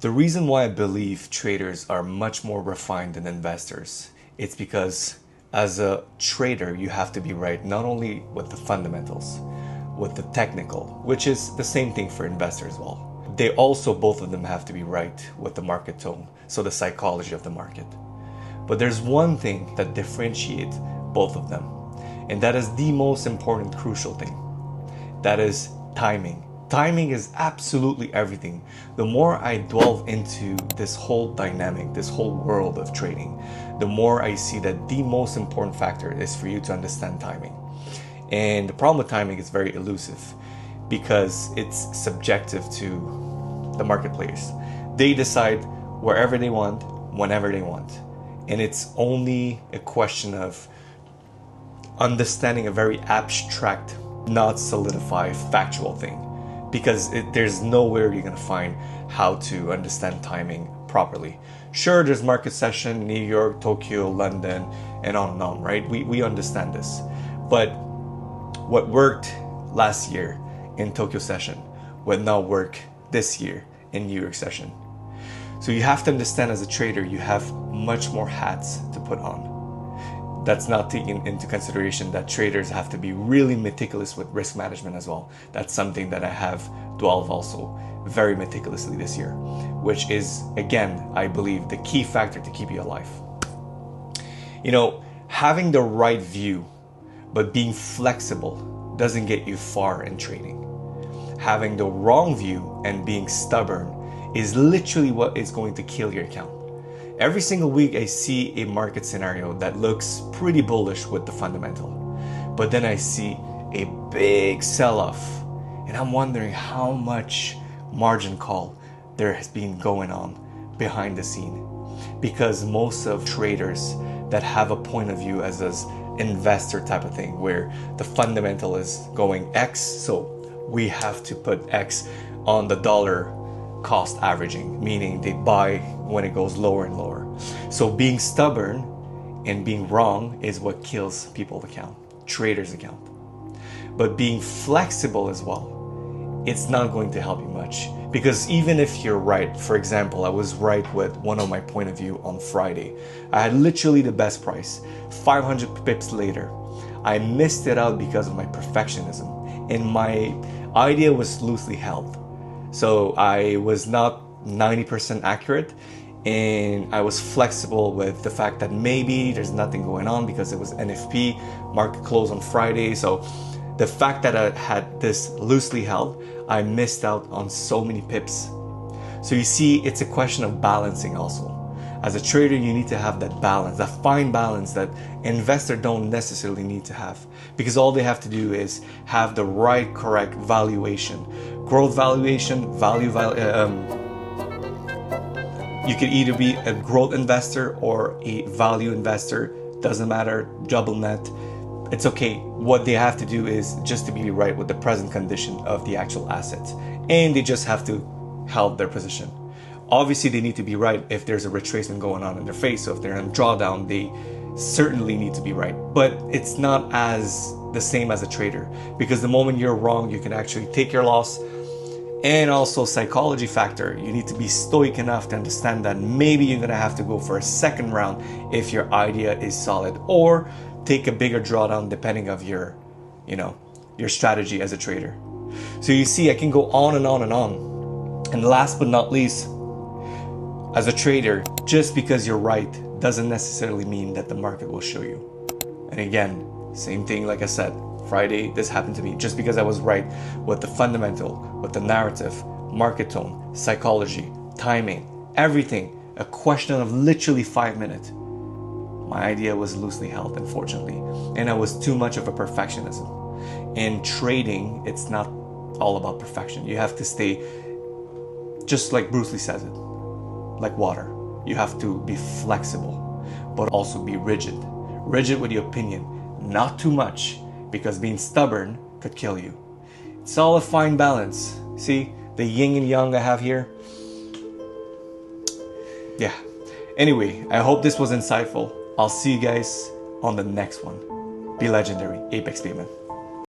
The reason why I believe traders are much more refined than investors, it's because as a trader, you have to be right not only with the fundamentals, with the technical, which is the same thing for investors as well. They also, both of them have to be right with the market tone, so the psychology of the market. But there's one thing that differentiates both of them, and that is the most important crucial thing. That is timing. Timing is absolutely everything. The more I delve into this whole dynamic, this whole world of trading, the more I see that the most important factor is for you to understand timing. And the problem with timing is very elusive because it's subjective to the market players. They decide wherever they want, whenever they want. And it's only a question of understanding a very abstract, not solidified, factual thing. Because there's nowhere you're going to find how to understand timing properly. Sure, there's market session, New York, Tokyo, London, and on, right? We understand this. But what worked last year in Tokyo session would not work this year in New York session. So you have to understand as a trader, you have much more hats to put on. That's not taking into consideration that traders have to be really meticulous with risk management as well. That's something that I have dwelled also very meticulously this year, which is, again, I believe the key factor to keep you alive. You know, having the right view, but being flexible doesn't get you far in trading. Having the wrong view and being stubborn is literally what is going to kill your account. Every single week I see a market scenario that looks pretty bullish with the fundamental, but then I see a big sell-off and I'm wondering how much margin call there has been going on behind the scene, because most of traders that have a point of view as an investor type of thing where the fundamental is going X, so we have to put X on the dollar cost averaging, meaning they buy when it goes lower and lower. So being stubborn and being wrong is what kills people's account, traders' account. But being flexible as well, it's not going to help you much, because even if you're right, for example, I was right with one of my point of view on Friday. I had literally the best price. 500 pips later, I missed it out because of my perfectionism, and my idea was loosely held. So I was not 90% accurate, and I was flexible with the fact that maybe there's nothing going on because it was NFP, market close on Friday. So the fact that I had this loosely held, I missed out on so many pips. So you see, it's a question of balancing also. As a trader, you need to have that balance, that fine balance that investors don't necessarily need to have, because all they have to do is have the right, correct valuation, growth valuation, you could either be a growth investor or a value investor, doesn't matter, double net, it's okay. What they have to do is just to be right with the present condition of the actual assets, and they just have to hold their position. Obviously, they need to be right if there's a retracement going on in their face. So if they're in a drawdown, they certainly need to be right. But it's not as the same as a trader, because the moment you're wrong, you can actually take your loss. And also psychology factor, you need to be stoic enough to understand that maybe you're gonna have to go for a second round if your idea is solid, or take a bigger drawdown depending of your strategy as a trader. So you see, I can go on and on and on. And last but not least, as a trader, just because you're right doesn't necessarily mean that the market will show you. And again, same thing, like I said, Friday, this happened to me. Just because I was right with the fundamental, with the narrative, market tone, psychology, timing, everything, a question of literally 5 minutes, my idea was loosely held, unfortunately. And I was too much of a perfectionism. In trading, it's not all about perfection. You have to stay, just like Bruce Lee says it, like water. You have to be flexible, but also be rigid. Rigid with your opinion, not too much, because being stubborn could kill you. It's all a fine balance. See the yin and yang I have here? Yeah. Anyway, I hope this was insightful. I'll see you guys on the next one. Be legendary, Apex Payment.